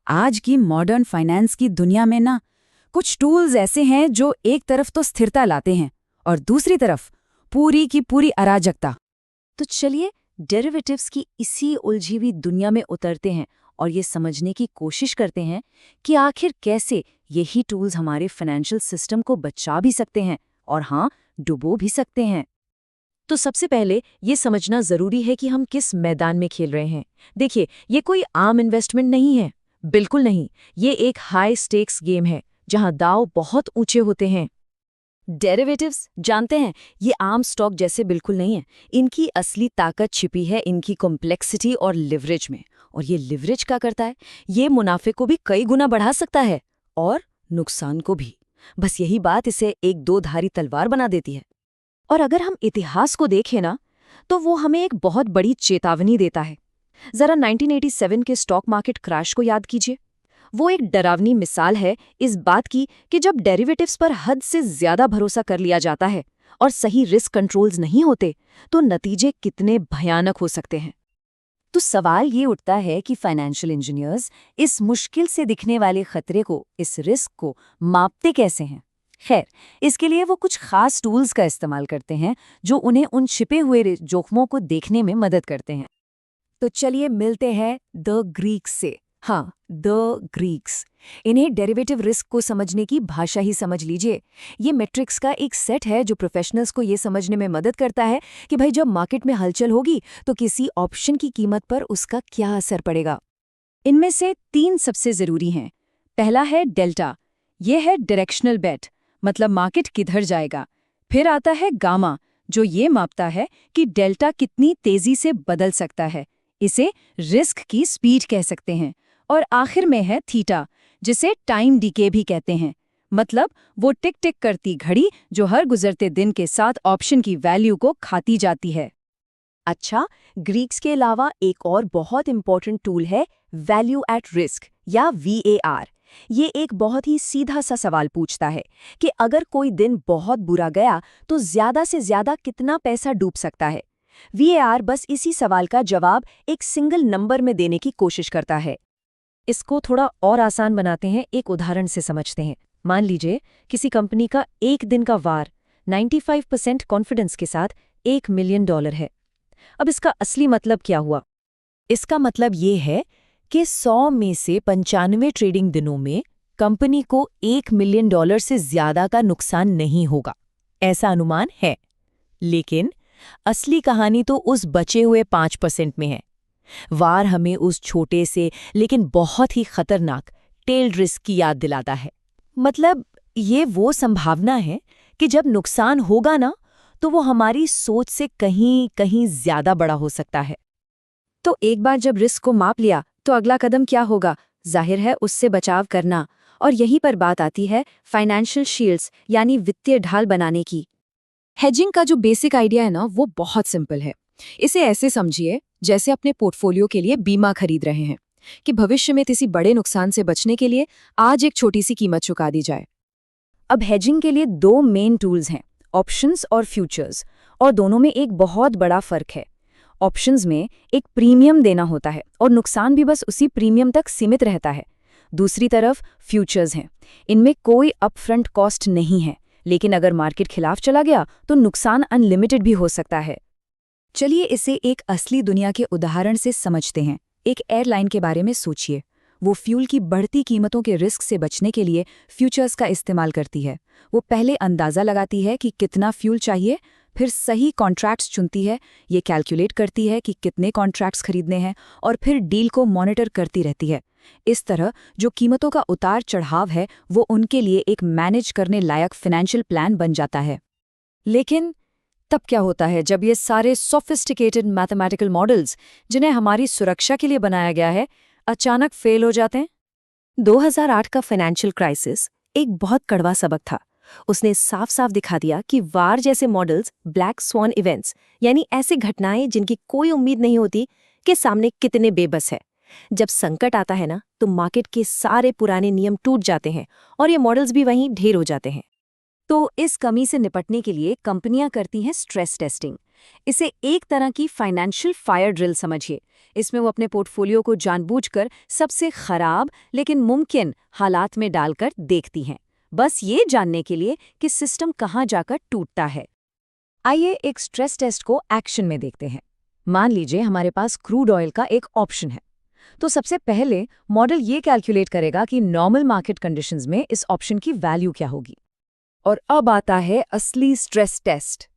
आज की modern finance की दुनिया में ना कुछ टूल्स ऐसे हैं जो एक तरफ तो स्थिरता लाते हैं और दूसरी तरफ पूरी की पूरी अराजकता। तो चलिए डेरिवेटिव्स की इसी उलझी हुई दुनिया में उतरते हैं और ये समझने की कोशिश करते हैं कि आखिर कैसे यही टूल्स हमारे फाइनेंशियल सिस्टम को बचा भी सकते हैं और हाँ, डुबो भी सकते हैं। तो सबसे पहले ये समझना जरूरी है कि हम किस मैदान में खेल रहे हैं। देखिए, ये कोई आम इन्वेस्टमेंट नहीं है, बिल्कुल नहीं। ये एक हाई स्टेक्स गेम है जहां दांव बहुत ऊंचे होते हैं। डेरिवेटिव्स जानते हैं, ये आम स्टॉक जैसे बिल्कुल नहीं है। इनकी असली ताकत छिपी है इनकी कॉम्प्लेक्सिटी और लिवरेज में। और ये लिवरेज क्या करता है? ये मुनाफे को भी कई गुना बढ़ा सकता है और नुकसान को भी। बस यही बात इसे एक दो धारी तलवार बना देती है। और अगर हम इतिहास को देखें ना, तो वो हमें एक बहुत बड़ी चेतावनी देता है। जरा 1987 के स्टॉक मार्केट क्रैश को याद कीजिए। वो एक डरावनी मिसाल है इस बात की कि जब डेरिवेटिव्स पर हद से ज्यादा भरोसा कर लिया जाता है और सही रिस्क कंट्रोल्स नहीं होते, तो नतीजे कितने भयानक हो सकते हैं। तो सवाल ये उठता है कि फाइनेंशियल इंजीनियर्स इस मुश्किल से दिखने वाले खतरे को, इस रिस्क को मापते कैसे हैं? खैर, इसके लिए वो कुछ खास टूल्स का इस्तेमाल करते हैं जो उन्हें उन छिपे हुए जोखमों को देखने में मदद करते हैं। तो चलिए मिलते हैं द ग्रीक्स से। हाँ, द ग्रीक्स। इन्हें डेरिवेटिव रिस्क को समझने की भाषा ही समझ लीजिए। ये मैट्रिक्स का एक सेट है जो प्रोफेशनल्स को ये समझने में मदद करता है कि भाई जब मार्केट में हलचल होगी तो किसी ऑप्शन की कीमत पर उसका क्या असर पड़ेगा। इनमें से 3 सबसे जरूरी हैं। पहला है डेल्टा। ये है डायरेक्शनल बेट, मतलब मार्केट किधर जाएगा। फिर आता है गामा, जो ये मापता है कि डेल्टा कितनी तेजी से बदल सकता है। इसे रिस्क की स्पीड कह सकते हैं। और आखिर में है थीटा, जिसे टाइम डीके भी कहते हैं, मतलब वो टिक टिक करती घड़ी जो हर गुजरते दिन के साथ ऑप्शन की वैल्यू को खाती जाती है। अच्छा, ग्रीक्स के अलावा एक और बहुत इंपॉर्टेंट टूल है वैल्यू एट रिस्क या VAR। ये एक बहुत ही सीधा सा सवाल पूछता है कि अगर कोई दिन बहुत बुरा गया तो ज्यादा से ज्यादा कितना पैसा डूब सकता है। VAR बस इसी सवाल का जवाब एक सिंगल नंबर में देने की कोशिश करता है। इसको थोड़ा और आसान बनाते हैं, एक उदाहरण से समझते हैं। मान लीजिए किसी कंपनी का एक दिन का वार 95% कॉन्फिडेंस के साथ $1 मिलियन है। अब इसका असली मतलब क्या हुआ? इसका मतलब ये है कि 100 में से 95 ट्रेडिंग दिनों में कंपनी को $1 मिलियन से ज्यादा का नुकसान नहीं होगा, ऐसा अनुमान है। लेकिन असली कहानी तो उस बचे हुए 5% में है। वार हमें उस छोटे से लेकिन बहुत ही खतरनाक टेल रिस्क की याद दिलाता है। मतलब ये वो संभावना है कि जब नुकसान होगा ना, तो वो हमारी सोच से कहीं कहीं ज्यादा बड़ा हो सकता है। तो एक बार जब रिस्क को माप लिया तो अगला कदम क्या होगा? जाहिर है उससे बचाव करना। और यहीं पर बात आती है फाइनेंशियल शील्ड्स यानी वित्तीय ढाल बनाने की। हेजिंग का जो बेसिक आइडिया है ना, वो बहुत सिंपल है। इसे ऐसे समझिए जैसे अपने पोर्टफोलियो के लिए बीमा खरीद रहे हैं कि भविष्य में किसी बड़े नुकसान से बचने के लिए आज एक छोटी सी कीमत चुका दी जाए। अब हेजिंग के लिए 2 मेन टूल्स हैं, ऑप्शंस और फ्यूचर्स, और दोनों में एक बहुत बड़ा फर्क है। ऑप्शंस में एक प्रीमियम देना होता है और नुकसान भी बस उसी प्रीमियम तक सीमित रहता है। दूसरी तरफ फ्यूचर्स हैं, इनमें कोई अपफ्रंट कॉस्ट नहीं है, लेकिन अगर मार्केट खिलाफ चला गया तो नुकसान अनलिमिटेड भी हो सकता है। चलिए इसे एक असली दुनिया के उदाहरण से समझते हैं। एक एयरलाइन के बारे में सोचिए। वो फ्यूल की बढ़ती कीमतों के रिस्क से बचने के लिए फ्यूचर्स का इस्तेमाल करती है। वो पहले अंदाज़ा लगाती है कि कितना फ्यूल चाहिए, फिर सही कॉन्ट्रैक्ट्स चुनती है, ये कैलकुलेट करती है कि कितने कॉन्ट्रैक्ट्स खरीदने हैं और फिर डील को मॉनिटर करती रहती है। इस तरह जो कीमतों का उतार चढ़ाव है वो उनके लिए एक मैनेज करने लायक फाइनेंशियल प्लान बन जाता है। लेकिन तब क्या होता है जब ये सारे सोफिस्टिकेटेड मैथमेटिकल मॉडल्स, जिन्हें हमारी सुरक्षा के लिए बनाया गया है, अचानक फेल हो जाते हैं? 2008 का फाइनेंशियल क्राइसिस एक बहुत कड़वा सबक था। उसने साफ साफ दिखा दिया कि वार जैसे मॉडल्स ब्लैक स्वॉन इवेंट्स, यानी ऐसी घटनाएं जिनकी कोई उम्मीद नहीं होती, के सामने कितने बेबस है। जब संकट आता है ना, तो मार्केट के सारे पुराने नियम टूट जाते हैं और ये मॉडल्स भी वहीं ढेर हो जाते हैं। तो इस कमी से निपटने के लिए कंपनियां करती हैं स्ट्रेस टेस्टिंग। इसे एक तरह की फाइनेंशियल फायर ड्रिल समझिए। इसमें वो अपने पोर्टफोलियो को जानबूझकर सबसे खराब लेकिन मुमकिन हालात में डालकर देखती हैं, बस ये जानने के लिए कि सिस्टम कहाँ जाकर टूटता है। आइए एक स्ट्रेस टेस्ट को एक्शन में देखते हैं। मान लीजिए हमारे पास क्रूड ऑयल का एक ऑप्शन है। तो सबसे पहले मॉडल ये कैलकुलेट करेगा कि नॉर्मल मार्केट कंडीशंस में इस ऑप्शन की वैल्यू क्या होगी। और अब आता है असली स्ट्रेस टेस्ट।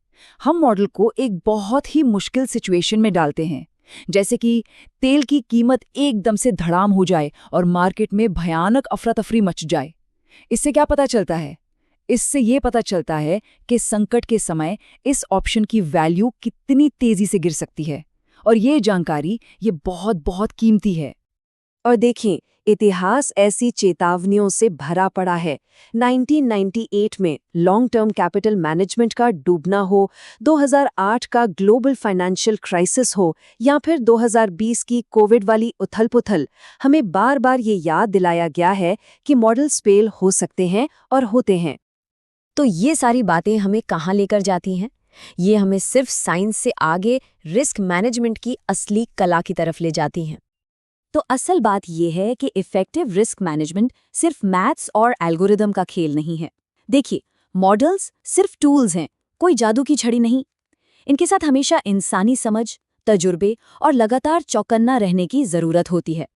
हम मॉडल को एक बहुत ही मुश्किल सिचुएशन में डालते हैं, जैसे कि तेल की कीमत एकदम से धड़ाम हो जाए और मार्केट में भयानक अफरा तफरी मच जाए। इससे क्या पता चलता है? इससे ये पता चलता है कि संकट के समय इस ऑप्शन की वैल्यू कितनी तेजी से गिर सकती है, और ये जानकारी ये बहुत बहुत कीमती है। और देखिए, इतिहास ऐसी चेतावनियों से भरा पड़ा है। 1998 में लॉन्ग टर्म कैपिटल मैनेजमेंट का डूबना हो, 2008 का ग्लोबल फाइनेंशियल क्राइसिस हो, या फिर 2020 की कोविड वाली उथल-पुथल, हमें बार-बार ये याद दिलाया गया है कि मॉडल्स फेल हो सकते हैं और होते हैं। तो ये सारी बातें हमें कहाँ लेकर जाती हैं? ये हमें सिर्फ साइंस से आगे रिस्क मैनेजमेंट की असली कला की तरफ ले जाती हैं। तो असल बात यह है कि इफेक्टिव रिस्क मैनेजमेंट सिर्फ मैथ्स और एल्गोरिदम का खेल नहीं है। देखिए, मॉडल्स सिर्फ टूल्स हैं, कोई जादू की छड़ी नहीं। इनके साथ हमेशा इंसानी समझ, तजुर्बे और लगातार चौकन्ना रहने की जरूरत होती है।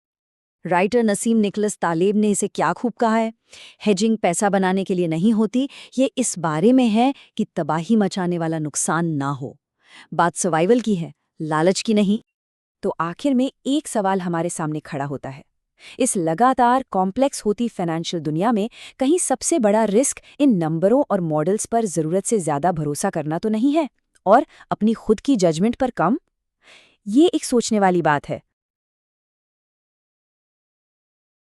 राइटर नसीम निकोलस तालेब ने इसे क्या खूब कहा है, हेजिंग पैसा बनाने के लिए नहीं होती, ये इस बारे में है कि तबाही मचाने वाला नुकसान ना हो। बात सर्वाइवल की है, लालच की नहीं। तो आखिर में एक सवाल हमारे सामने खड़ा होता है। इस लगातार कॉम्प्लेक्स होती फाइनेंशियल दुनिया में कहीं सबसे बड़ा रिस्क इन नंबरों और मॉडल्स पर ज़रूरत से ज़्यादा भरोसा करना तो नहीं है, और अपनी खुद की जजमेंट पर कम? ये एक सोचने वाली बात है।